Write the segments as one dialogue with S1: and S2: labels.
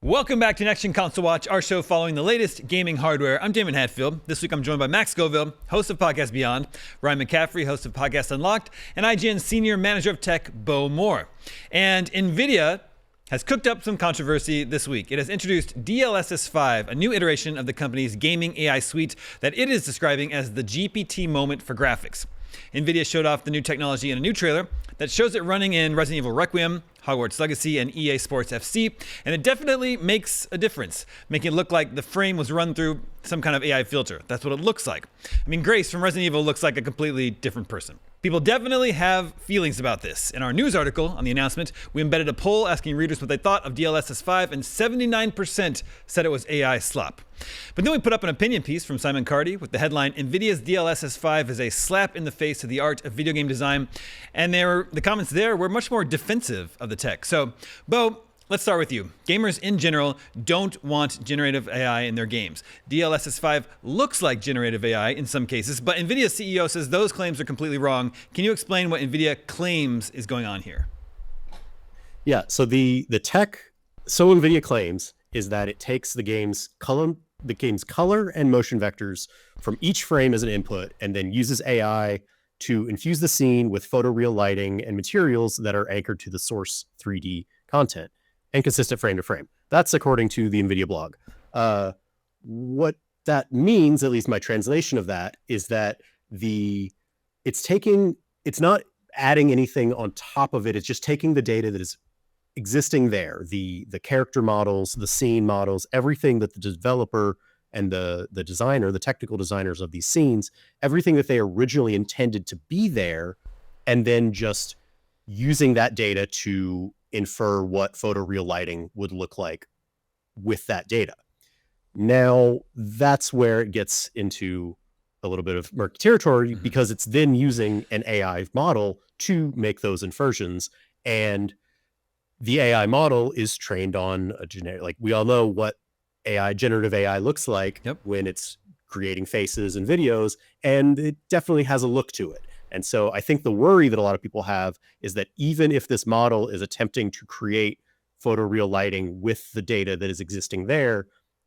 S1: Welcome back to Next Gen Console Watch, our show following the latest gaming hardware. I'm Damon Hatfield. This week I'm joined by Max Scoville, host of Podcast Beyond, Ryan McCaffrey, host of Podcast Unlocked, and IGN Senior Manager of Tech, Bo Moore. And NVIDIA has cooked up some controversy this week. It has introduced DLSS 5, a new iteration of the company's gaming AI suite that it is describing as the GPT moment for graphics. NVIDIA showed off the new technology in a new trailer that shows it running in Resident Evil Requiem, Hogwarts Legacy, and EA Sports FC, and it definitely makes a difference, making it look like the frame was run through some kind of AI filter. That's what it looks like. I mean, Grace from Resident Evil looks like a completely different person. People definitely have feelings about this. In our news article on the announcement, we embedded a poll asking readers what they thought of DLSS 5, and 79% said it was AI slop. But then we put up an opinion piece from Simon Cardy with the headline, NVIDIA's DLSS 5 is a slap in the face to the art of video game design, and the comments there were much more defensive of the tech. So, Bo, let's start with you. Gamers in general don't want generative AI in their games. DLSS 5 looks like generative AI in some cases, but NVIDIA's CEO says those claims are completely wrong. Can you explain what NVIDIA claims is going on here?
S2: Yeah, so the NVIDIA claims is that it takes the game's color and motion vectors from each frame as an input and then uses AI to infuse the scene with photoreal lighting and materials that are anchored to the source 3D content and consistent frame to frame. That's according to the NVIDIA blog. What that means, at least my translation of that, is that it's not adding anything on top of it. It's just taking the data that is existing there, the character models, the scene models, everything that the developer and the designer, the technical designers of these scenes, everything that they originally intended to be there, and then just using that data to infer what photoreal lighting would look like with that data. Now, that's where it gets into a little bit of murky territory, because it's then using an AI model to make those inversions, and the AI model is trained on a generic, like we all know what generative AI looks like.
S1: Yep.
S2: When it's creating faces and videos, and it definitely has a look to it. And so I think the worry that a lot of people have is that even if this model is attempting to create photoreal lighting with the data that is existing there,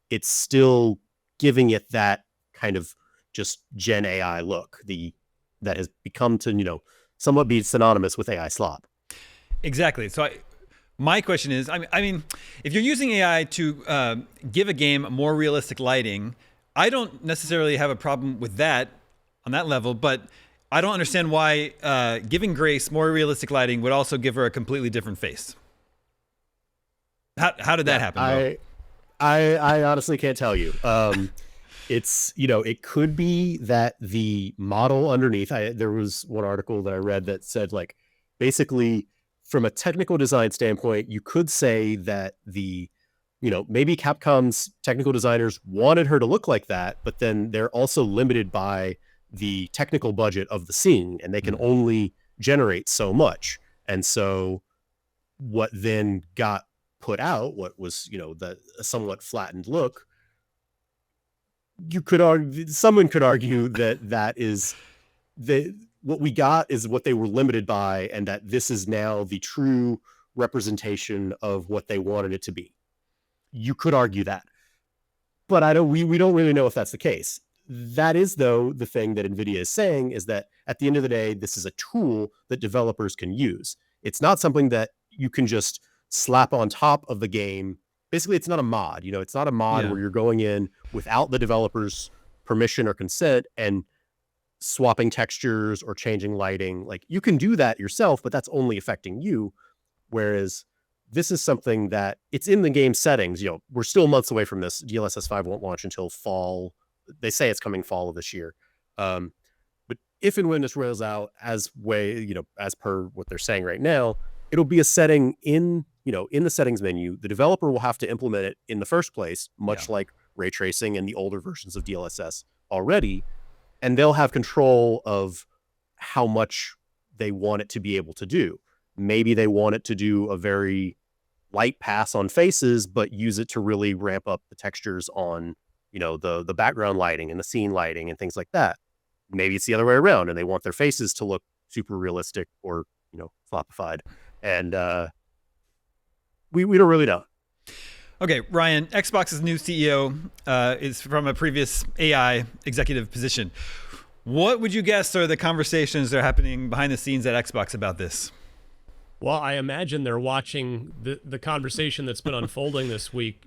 S2: it's still giving it that kind of just Gen AI look that has become to, somewhat be synonymous with AI slop.
S1: Exactly. So my question is, I mean, if you're using AI to give a game more realistic lighting, I don't necessarily have a problem with that on that level, but I don't understand why giving Grace more realistic lighting would also give her a completely different face. How did that happen?
S2: I honestly can't tell you. It's, it could be that the model underneath, there was one article that I read that said, like, basically from a technical design standpoint, you could say that maybe Capcom's technical designers wanted her to look like that, but then they're also limited by the technical budget of the scene, and they can only generate so much. And so what then got put out, what was, the somewhat flattened look, someone could argue that is what we got is what they were limited by, and that this is now the true representation of what they wanted it to be. You could argue that, but we don't really know if that's the case. That is, though, the thing that NVIDIA is saying, is that at the end of the day, this is a tool that developers can use. It's not something that you can just slap on top of the game. Basically, it's not a mod. It's not a mod where you're going in without the developer's permission or consent and swapping textures or changing lighting. Like, you can do that yourself, but that's only affecting you. Whereas this is something that it's in the game settings. We're still months away from this. DLSS 5 won't launch until fall. They say it's coming fall of this year. But if and when this rolls out as per what they're saying right now, it'll be a setting in the settings menu. The developer will have to implement it in the first place, much like ray tracing and the older versions of DLSS already. And they'll have control of how much they want it to be able to do. Maybe they want it to do a very light pass on faces, but use it to really ramp up the textures on, the background lighting and the scene lighting and things like that. Maybe it's the other way around, and they want their faces to look super realistic or, flopified. And we don't really know.
S1: Okay, Ryan, Xbox's new CEO is from a previous AI executive position. What would you guess are the conversations that are happening behind the scenes at Xbox about this?
S3: Well, I imagine they're watching the conversation that's been unfolding this week,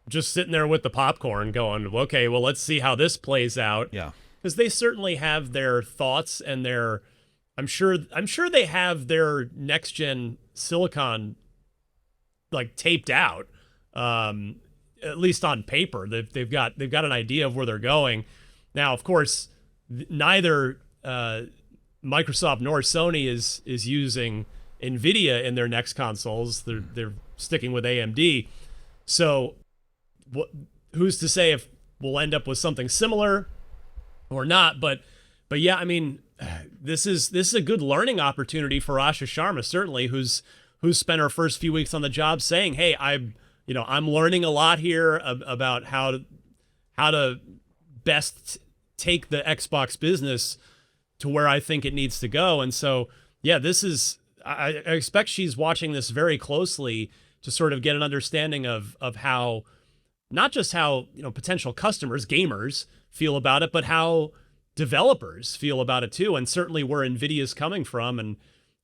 S3: just sitting there with the popcorn going, okay, well, let's see how this plays out.
S1: Yeah.
S3: Because they certainly have their thoughts and their, I'm sure they have their next gen silicon like taped out, at least on paper. They've got an idea of where they're going. Now, of course, neither Microsoft nor Sony is using NVIDIA in their next consoles. They're sticking with AMD. So who's to say if we'll end up with something similar or not? But yeah, I mean, this is a good learning opportunity for Asha Sharma, certainly, who's spent her first few weeks on the job saying, hey, I'm learning a lot here about how to best take the Xbox business to where I think it needs to go. And so, yeah, I expect she's watching this very closely to sort of get an understanding of how, not just how, potential customers, gamers feel about it, but how developers feel about it too. And certainly where NVIDIA's coming from.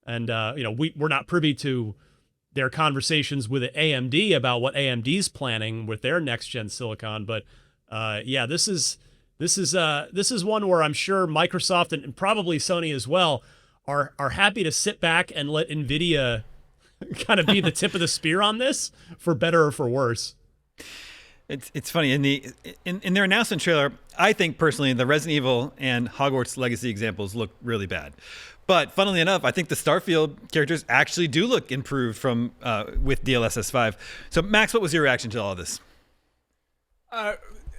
S3: And we're not privy to their conversations with AMD about what AMD's planning with their next gen silicon. But yeah, this is one where I'm sure Microsoft and probably Sony as well are happy to sit back and let NVIDIA kind of be the tip of the spear on this, for better or for worse.
S1: It's funny in their announcement trailer. I think personally the Resident Evil and Hogwarts Legacy examples look really bad, but funnily enough, I think the Starfield characters actually do look improved from with DLSS 5. So Max, what was your reaction to all of this?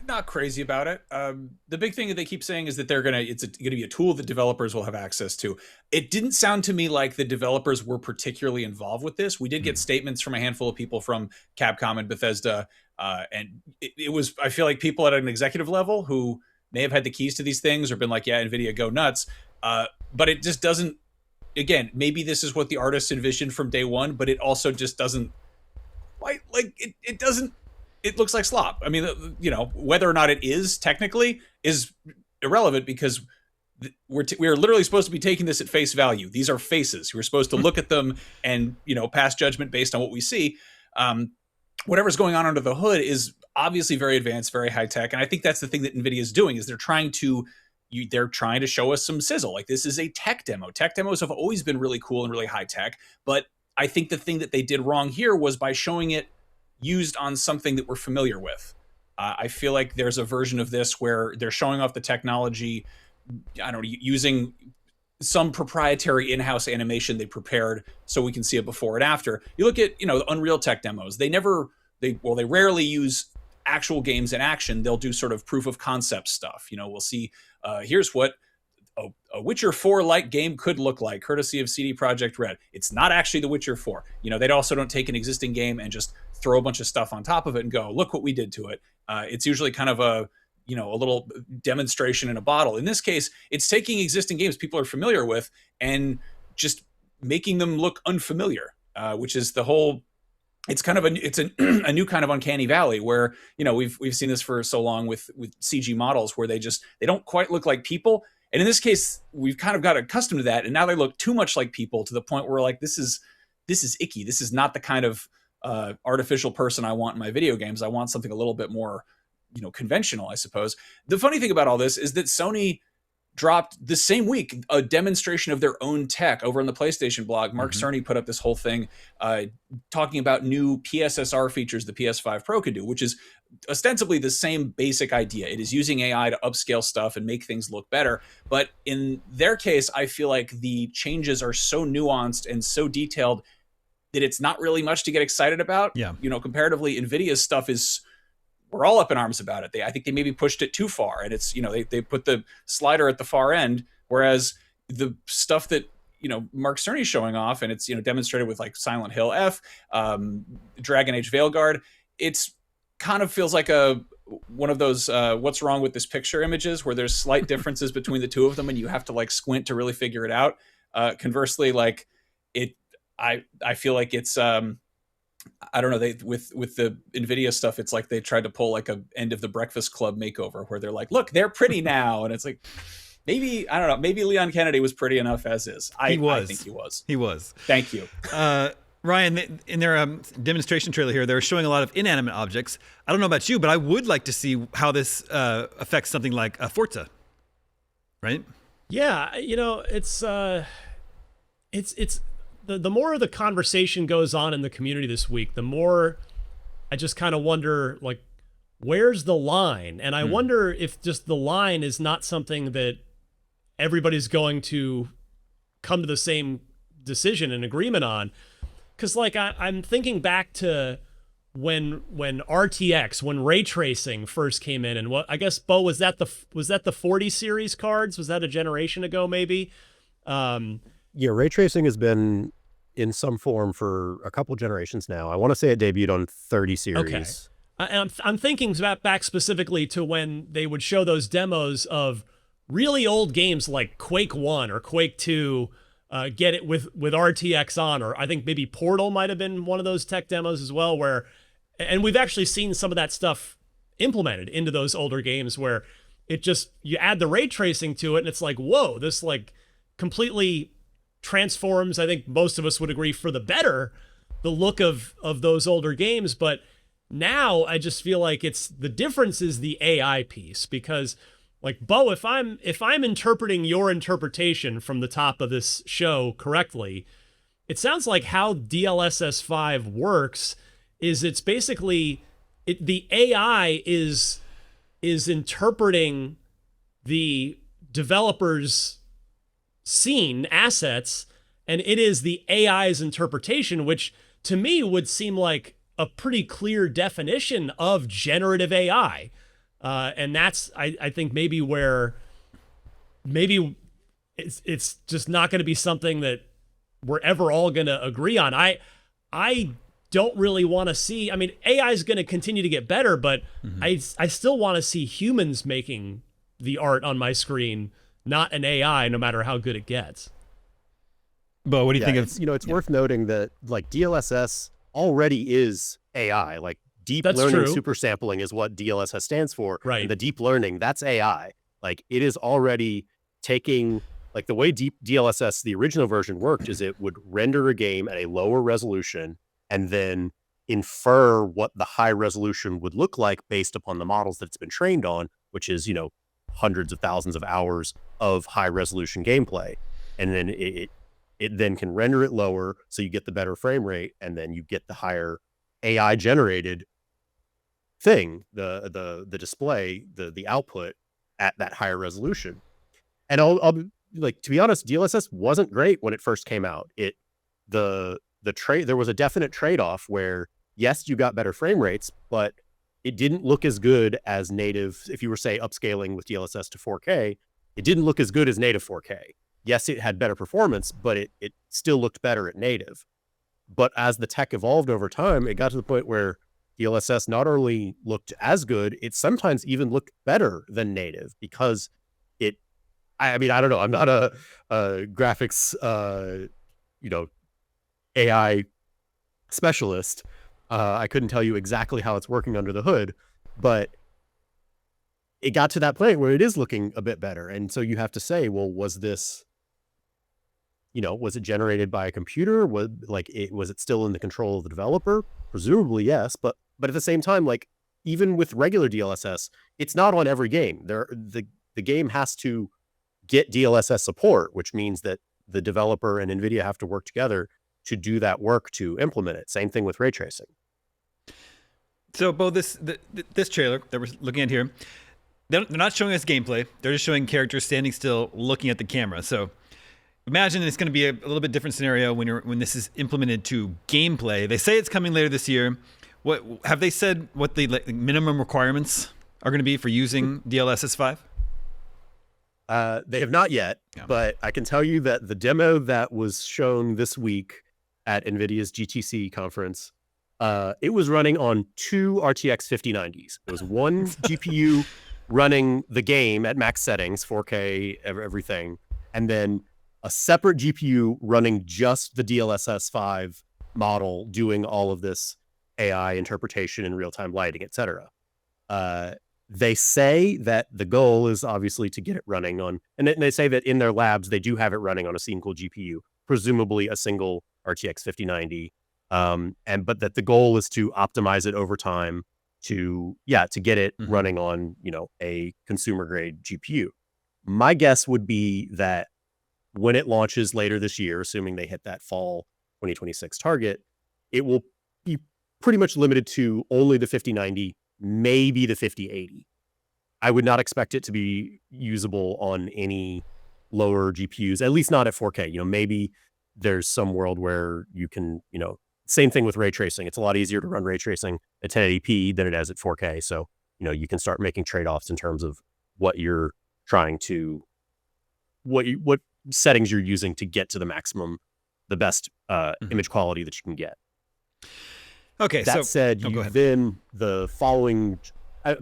S4: Not crazy about it. The big thing that they keep saying is that it's gonna be a tool that developers will have access to. It didn't sound to me like the developers were particularly involved with this. We did get statements from a handful of people from Capcom and Bethesda, and it was, I feel like, people at an executive level who may have had the keys to these things or been like, yeah, NVIDIA, go nuts. But it just doesn't, again, maybe this is what the artists envisioned from day one, but it also just doesn't, it doesn't, it looks like slop. I mean, whether or not it is technically is irrelevant, because we're literally supposed to be taking this at face value. These are faces. We're supposed to look at them and, pass judgment based on what we see. Whatever's going on under the hood is obviously very advanced, very high tech. And I think that's the thing that NVIDIA is doing, is they're trying to show us some sizzle. Like, this is a tech demo. Tech demos have always been really cool and really high tech. But I think the thing that they did wrong here was by showing it used on something that we're familiar with. I feel like there's a version of this where they're showing off the technology, I don't know, using some proprietary in-house animation they prepared so we can see it before and after. You look at, the Unreal Tech demos. They rarely use actual games in action. They'll do sort of proof of concept stuff. We'll see, here's what a Witcher 4-like game could look like, courtesy of CD Projekt Red. It's not actually The Witcher 4. They also don't take an existing game and just throw a bunch of stuff on top of it and go, look what we did to it. It's usually kind of a little demonstration in a bottle. In this case, it's taking existing games people are familiar with and just making them look unfamiliar, which is the whole. It's kind of a new kind of uncanny valley where, we've seen this for so long with CG models where they don't quite look like people. And in this case, we've kind of got accustomed to that, and now they look too much like people to the point where we're like, this is icky. This is not the kind of artificial person I want in my video games. I want something a little bit more, conventional, I suppose. The funny thing about all this is that Sony dropped the same week a demonstration of their own tech over on the PlayStation blog. Mark Cerny put up this whole thing talking about new PSSR features the PS5 Pro can do, which is ostensibly the same basic idea. It is using AI to upscale stuff and make things look better. But in their case, I feel like the changes are so nuanced and so detailed that it's not really much to get excited about.
S1: Yeah.
S4: Comparatively, NVIDIA's stuff is, we're all up in arms about it. I think they maybe pushed it too far, and it's, they put the slider at the far end, whereas the stuff that, Mark Cerny's showing off, and it's, demonstrated with like Silent Hill F, Dragon Age Veilguard, it's kind of feels like one of those what's wrong with this picture images where there's slight differences between the two of them and you have to like squint to really figure it out. Conversely, like I feel like it's I don't know. They with the Nvidia stuff, it's like they tried to pull like a end of the Breakfast Club makeover where they're like, look, they're pretty now, and it's like maybe I don't know. Maybe Leon Kennedy was pretty enough as is. I think he was.
S1: He was.
S4: Thank you.
S1: Ryan, in their demonstration trailer here, they're showing a lot of inanimate objects. I don't know about you, but I would like to see how this affects something like Forza, right?
S3: Yeah, it's the more the conversation goes on in the community this week, the more I just kind of wonder, like, where's the line? And I wonder if just the line is not something that everybody's going to come to the same decision and agreement on. Because, like, I'm thinking back to when RTX, when ray tracing first came in, and what I guess, Bo, was that the 40 series cards? Was that a generation ago, maybe?
S2: Yeah, ray tracing has been in some form for a couple generations now. I want to say it debuted on 30 series.
S3: Okay. And I'm thinking back specifically to when they would show those demos of really old games like Quake 1 or Quake 2, get it with RTX on, or I think maybe Portal might have been one of those tech demos as well, and we've actually seen some of that stuff implemented into those older games where it just, you add the ray tracing to it and it's like, whoa, this like completely transforms, I think most of us would agree, for the better, the look of those older games. But now I just feel like the difference is the AI piece, because like, Bo, if I'm interpreting your interpretation from the top of this show correctly, it sounds like how DLSS 5 works is it's basically the AI is interpreting the developer's scene assets, and it is the AI's interpretation, which to me would seem like a pretty clear definition of generative AI. And that's, I think, maybe where it's just not going to be something that we're ever all going to agree on. I don't really want to see, I mean, AI is going to continue to get better, but I still want to see humans making the art on my screen, not an AI, no matter how good it gets.
S1: Bo, what do you think of?
S2: It's worth noting that like DLSS already is AI. Like deep learning
S3: true.
S2: super sampling is what DLSS stands for.
S3: Right.
S2: And the deep learning, that's AI. Like it is already taking, like the way DLSS, the original version worked is it would render a game at a lower resolution and then infer what the high resolution would look like based upon the models that it's been trained on, which is, hundreds of thousands of hours of high resolution gameplay. And then it then can render it lower so you get the better frame rate, and then you get the higher AI generated thing, the display, the output at that higher resolution. And I'll be like, to be honest, DLSS wasn't great when it first came out. There was a definite trade-off where yes, you got better frame rates, but it didn't look as good as native. If you were, say, upscaling with DLSS to 4K, it didn't look as good as native 4K. Yes, it had better performance, but it still looked better at native. But as the tech evolved over time, it got to the point where DLSS not only looked as good, it sometimes even looked better than native, because I don't know. I'm not a graphics, AI specialist. I couldn't tell you exactly how it's working under the hood, but it got to that point where it is looking a bit better. And so you have to say, well, was this, was it generated by a computer? Was it still in the control of the developer? Presumably, yes. But at the same time, like even with regular DLSS, it's not on every game. The game has to get DLSS support, which means that the developer and NVIDIA have to work together to do that work to implement it. Same thing with ray tracing.
S1: So, Bo, this trailer that we're looking at here, they're not showing us gameplay. They're just showing characters standing still, looking at the camera. So, imagine it's going to be a little bit different scenario when this is implemented to gameplay. They say it's coming later this year. What have they said? What the minimum requirements are going to be for using DLSS 5?
S2: They have not yet, but I can tell you that the demo that was shown this week at NVIDIA's GTC conference, it was running on 2 RTX 5090s. It was one GPU running the game at max settings, 4K, everything, and then a separate GPU running just the DLSS 5 model doing all of this AI interpretation and real-time lighting, etc. They say that the goal is obviously to get it running on, and they say that in their labs they do have it running on a single GPU, presumably a single RTX 5090, but that the goal is to optimize it over time to get it running on a consumer grade GPU. My guess would be that when it launches later this year, assuming they hit that fall 2026 target, it will be pretty much limited to only the 5090, maybe the 5080. I would not expect it to be usable on any lower GPUs, at least not at 4K. Maybe there's some world where you can, same thing with ray tracing. It's a lot easier to run ray tracing at 1080p than it is at 4K. So, you can start making trade-offs in terms of what you're trying to, what settings you're using to get to the maximum, the best image quality that you can get.
S1: Okay.
S2: That said, then the following,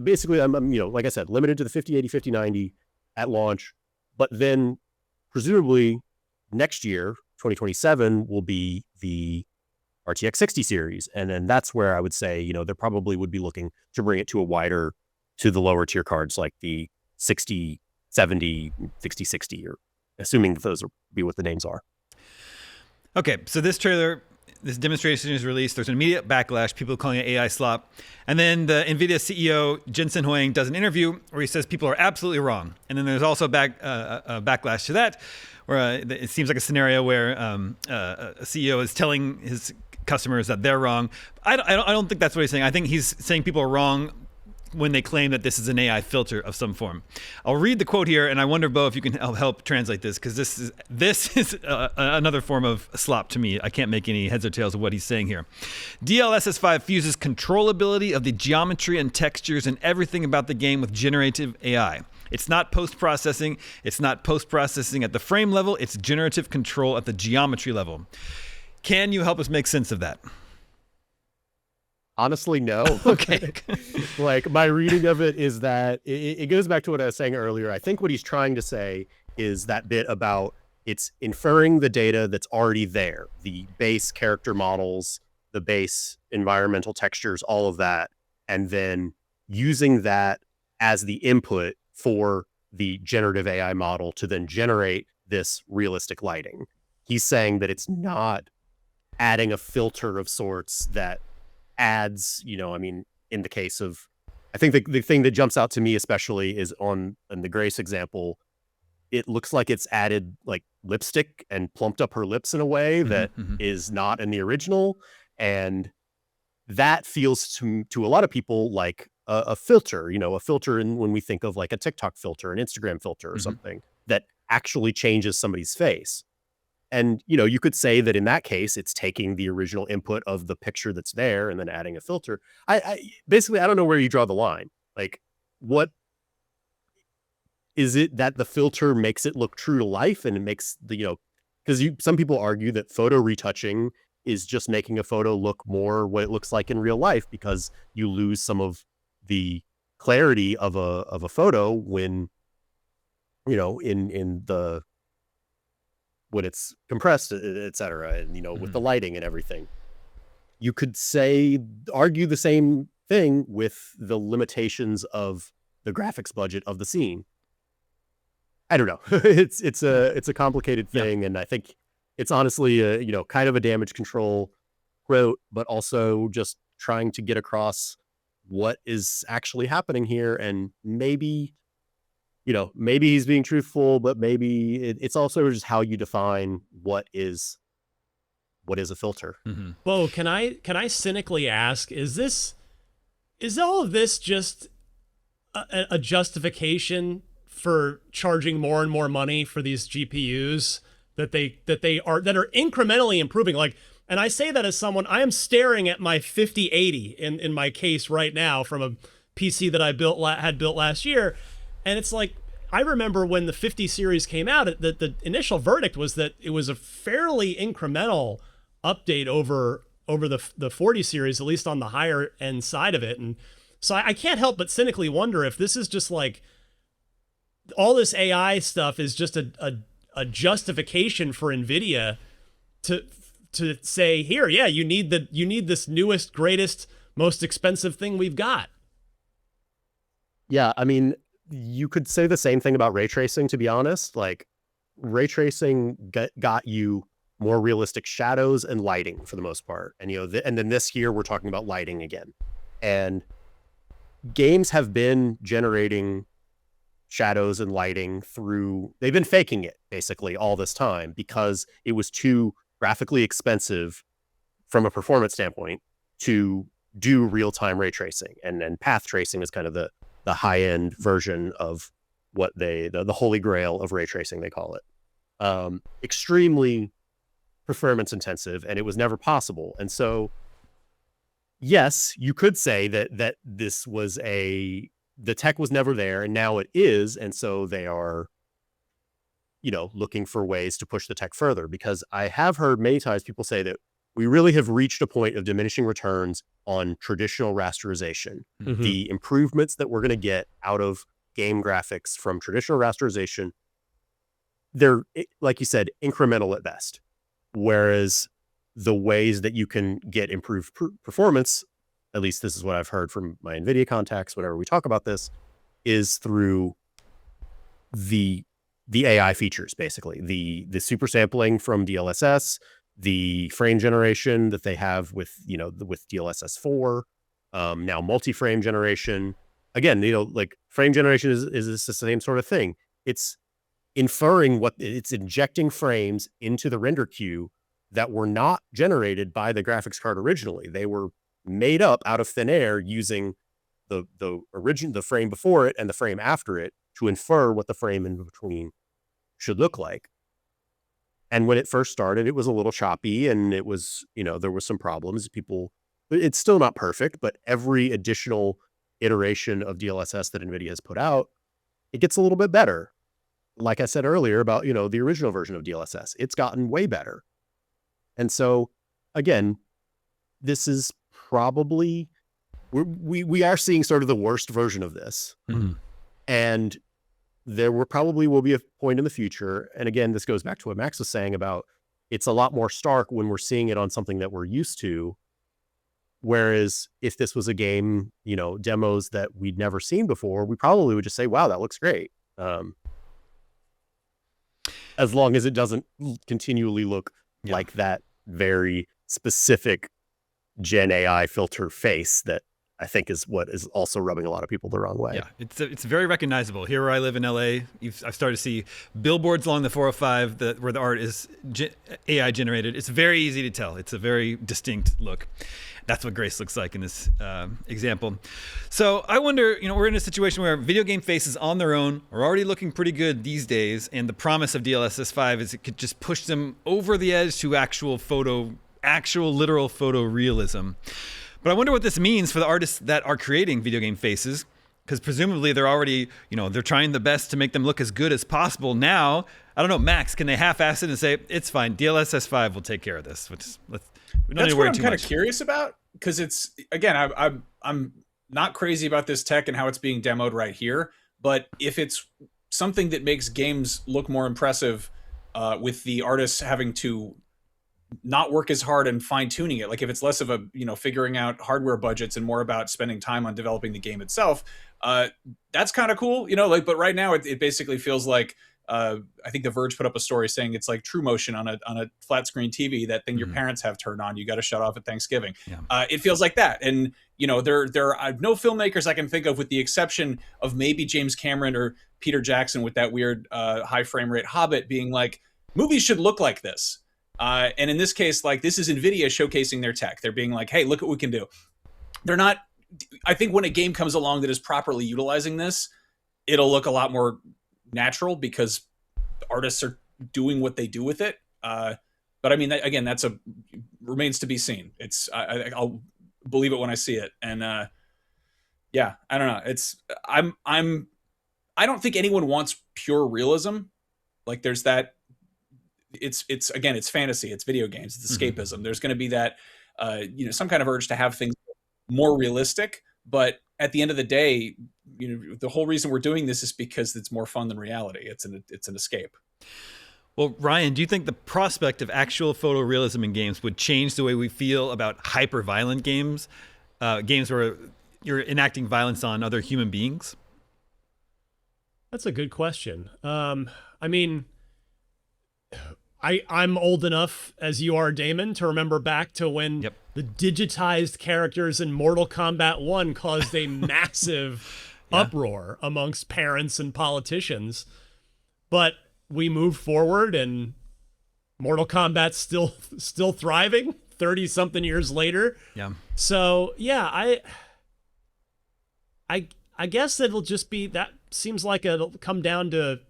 S2: basically, I'm like I said, limited to the 5080, 5090 at launch, but then presumably next year, 2027, will be the RTX 60 series. And then that's where I would say, they probably would be looking to bring it to the lower tier cards, like the 60, 70, 60, 60, or assuming that those will be what the names are.
S1: Okay, so this demonstration is released. There's an immediate backlash, people calling it AI slop. And then the NVIDIA CEO, Jensen Huang, does an interview where he says people are absolutely wrong. And then there's also a backlash to that, where it seems like a scenario where a CEO is telling his customers that they're wrong. I don't think that's what he's saying. I think he's saying people are wrong when they claim that this is an AI filter of some form. I'll read the quote here, and I wonder, Bo, if you can help translate this, because this is another form of slop to me. I can't make any heads or tails of what he's saying here. DLSS 5 fuses controllability of the geometry and textures and everything about the game with generative AI. It's not post-processing. It's not post-processing at the frame level. It's generative control at the geometry level. Can you help us make sense of that?
S2: Honestly, no.
S1: Okay.
S2: Like, my reading of it is that it goes back to what I was saying earlier. I think what he's trying to say is that bit about it's inferring the data that's already there, the base character models, the base environmental textures, all of that, and then using that as the input for the generative AI model to then generate this realistic lighting. He's saying that it's not adding a filter of sorts that adds, in the case of, I think the thing that jumps out to me especially is in the Grace example, it looks like it's added like lipstick and plumped up her lips in a way that is not in the original. And that feels to a lot of people like a filter, a filter when we think of like a TikTok filter, an Instagram filter or something that actually changes somebody's face. And, you could say that in that case, it's taking the original input of the picture that's there and then adding a filter. I basically, I don't know where you draw the line. Like, what is it that the filter makes it look true to life? And it makes because some people argue that photo retouching is just making a photo look more what it looks like in real life, because you lose some of the clarity of a photo when, in the, when it's compressed, et cetera, and, with the lighting and everything. You could argue the same thing with the limitations of the graphics budget of the scene. I don't know. It's a complicated thing. And I think it's honestly kind of a damage control quote, but also just trying to get across what is actually happening here. And maybe he's being truthful, but maybe it's also just how you define what is a filter.
S3: Bo, can I cynically ask, is all of this just a justification for charging more and more money for these GPUs that are incrementally improving? Like, and I say that as someone, I am staring at my 5080 in my case right now from a PC that I had built last year. And it's like, I remember when the 50 series came out, the initial verdict was that it was a fairly incremental update over the 40 series, at least on the higher end side of it. And so I can't help but cynically wonder if this is just like, all this AI stuff is just a justification for NVIDIA to to say, here, yeah, you need this newest, greatest, most expensive thing we've got.
S2: Yeah, I mean, you could say the same thing about ray tracing, to be honest. Like, ray tracing got you more realistic shadows and lighting for the most part. And, and then this year we're talking about lighting again. And games have been generating shadows and lighting they've been faking it basically all this time because it was too graphically expensive from a performance standpoint to do real-time ray tracing. And path tracing is kind of the high-end version of what the holy grail of ray tracing, they call it. Extremely performance intensive, and it was never possible. And so, yes, you could say that this was the tech was never there, and now it is. And so they are, looking for ways to push the tech further, because I have heard many times people say that we really have reached a point of diminishing returns on traditional rasterization.
S3: Mm-hmm.
S2: The improvements that we're going to get out of game graphics from traditional rasterization, they're, like you said, incremental at best. Whereas the ways that you can get improved performance, at least this is what I've heard from my NVIDIA contacts whenever we talk about this, is through the AI features, basically. The super sampling from DLSS, the frame generation that they have with DLSS 4, now multi-frame generation. Again, like frame generation is the same sort of thing. It's inferring it's injecting frames into the render queue that were not generated by the graphics card originally. They were made up out of thin air using the frame before it and the frame after it to infer what the frame in between should look like. And when it first started, it was a little choppy, and it was, there was some problems. It's still not perfect, but every additional iteration of DLSS that NVIDIA has put out, it gets a little bit better. Like I said earlier about, the original version of DLSS, it's gotten way better. And so, again, this is probably, we are seeing sort of the worst version of this.
S1: Mm-hmm.
S2: And there probably will be a point in the future. And again, this goes back to what Max was saying about it's a lot more stark when we're seeing it on something that we're used to. Whereas if this was a game, demos that we'd never seen before, we probably would just say, wow, that looks great. As long as it doesn't continually look like that very specific Gen AI filter face that I think is what is also rubbing a lot of people the wrong way.
S1: Yeah, it's very recognizable. Here where I live in LA, I've started to see billboards along the 405 where the art is AI generated. It's very easy to tell. It's a very distinct look. That's what Grace looks like in this example. So I wonder, we're in a situation where video game faces on their own are already looking pretty good these days, and the promise of DLSS 5 is it could just push them over the edge to actual literal photorealism. But I wonder what this means for the artists that are creating video game faces, because presumably they're already, they're trying the best to make them look as good as possible. Now, I don't know, Max, can they half-ass it and say, it's fine, DLSS 5 will take care of this?
S4: That's what I'm kind of curious about, because it's, again, I'm not crazy about this tech and how it's being demoed right here, but if it's something that makes games look more impressive with the artists having to not work as hard and fine-tuning it, like if it's less of a figuring out hardware budgets and more about spending time on developing the game itself, that's kind of cool, but right now it basically feels like I think The Verge put up a story saying it's like True Motion on a flat screen TV, that thing your parents have turned on, you got to shut off at Thanksgiving. It feels like that. And there are no filmmakers I can think of, with the exception of maybe James Cameron or Peter Jackson with that weird high frame rate Hobbit, being like, movies should look like this. And in this case, like, this is NVIDIA showcasing their tech. They're being like, hey, look what we can do. They're not, I think when a game comes along that is properly utilizing this, it'll look a lot more natural because artists are doing what they do with it. But I mean, again, remains to be seen. I'll believe it when I see it. And yeah, I don't know. I don't think anyone wants pure realism. Like, there's that. It's again, it's fantasy, it's video games, it's escapism. There's going to be that, some kind of urge to have things more realistic. But at the end of the day, the whole reason we're doing this is because it's more fun than reality. It's an escape.
S1: Well, Ryan, do you think the prospect of actual photorealism in games would change the way we feel about hyper-violent games, games where you're enacting violence on other human beings?
S3: That's a good question. I mean, I'm old enough, as you are, Damon, to remember back to when the digitized characters in Mortal Kombat 1 caused a massive uproar amongst parents and politicians. But we moved forward, and Mortal Kombat's still thriving 30-something years later.
S1: Yeah.
S3: So, yeah, I guess it'll just be, that seems like it'll come down to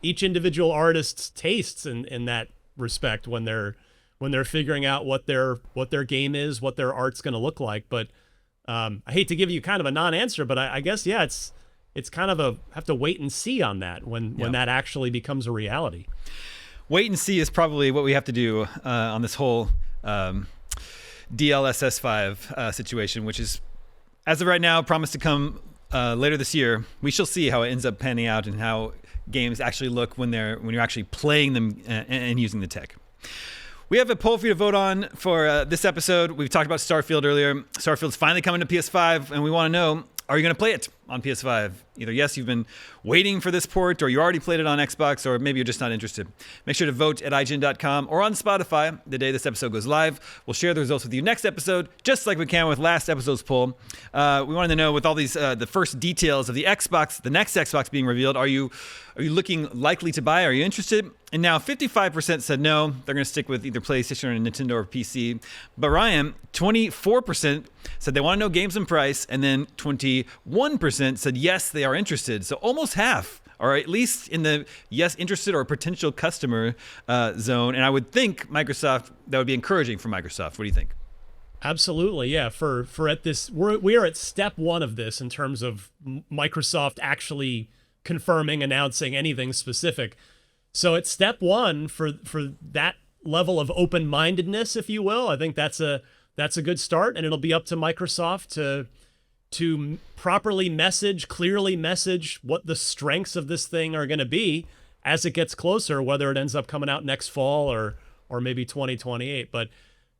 S3: each individual artist's tastes in that respect when they're figuring out what their game is, what their art's going to look like. But I hate to give you kind of a non-answer, but I guess it's kind of have to wait and see on that when that actually becomes a reality.
S1: Wait and see is probably what we have to do on this whole DLSS 5 situation, which is, as of right now, promised to come later this year. We shall see how it ends up panning out and how games actually look when you're actually playing them and using the tech. We have a poll for you to vote on for this episode. We've talked about Starfield earlier. Starfield's finally coming to PS5, and we want to know, are you going to play it on PS5? Either yes, you've been waiting for this port, or you already played it on Xbox, or maybe you're just not interested. Make sure to vote at IGN.com or on Spotify the day this episode goes live. We'll share the results with you next episode, just like we can with last episode's poll. We wanted to know, with all these the first details of the next Xbox being revealed, are you looking likely to buy? Are you interested? And now 55% said no, they're going to stick with either PlayStation or Nintendo or PC. But Ryan, 24% said they want to know games and price, and then 21% said yes, they are interested. So almost half are at least in the yes, interested or potential customer zone. And I would think Microsoft, that would be encouraging for Microsoft. What do you think?
S3: Absolutely, yeah. For at this, we are at step one of this in terms of Microsoft actually confirming, announcing anything specific. So it's step one for that level of open-mindedness, if you will. I think that's a good start, and it'll be up to Microsoft to properly clearly message what the strengths of this thing are going to be as it gets closer, whether it ends up coming out next fall or maybe 2028. But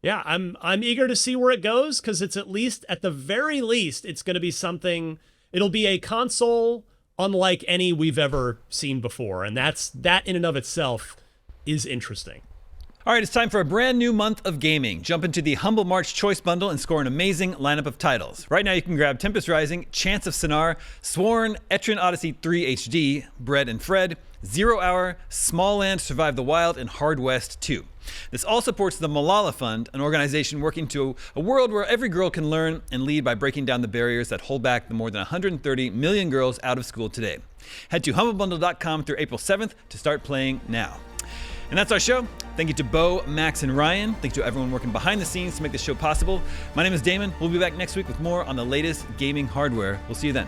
S3: yeah, I'm eager to see where it goes, because it's at the very least, it's going to be something. It'll be a console unlike any we've ever seen before, and that in and of itself is interesting.
S1: All right, it's time for a brand new month of gaming. Jump into the Humble March Choice Bundle and score an amazing lineup of titles. Right now you can grab Tempest Rising, Chants of Sonar, Sworn, Etrian Odyssey 3 HD, Bread and Fred, 0 Hour, Small Land, Survive the Wild, and Hard West 2. This all supports the Malala Fund, an organization working to a world where every girl can learn and lead by breaking down the barriers that hold back the more than 130 million girls out of school today. Head to humblebundle.com through April 7th to start playing now. And that's our show. Thank you to Bo, Max, and Ryan. Thank you to everyone working behind the scenes to make this show possible. My name is Damon. We'll be back next week with more on the latest gaming hardware. We'll see you then.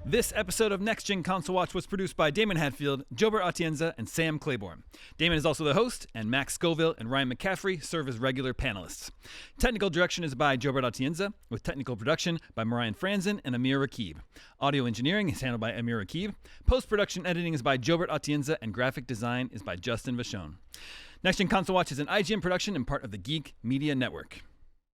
S1: This episode of Next Gen Console Watch was produced by Damon Hadfield, Jobert Atienza, and Sam Claiborne. Damon is also the host, and Max Scoville and Ryan McCaffrey serve as regular panelists. Technical direction is by Jobert Atienza, with technical production by Marian Franzen and Amir Rakib. Audio engineering is handled by Amir Rakib. Post-production editing is by Jobert Atienza, and graphic design is by Justin Vachon. Next Gen Console Watch is an IGN production and part of the Geek Media Network.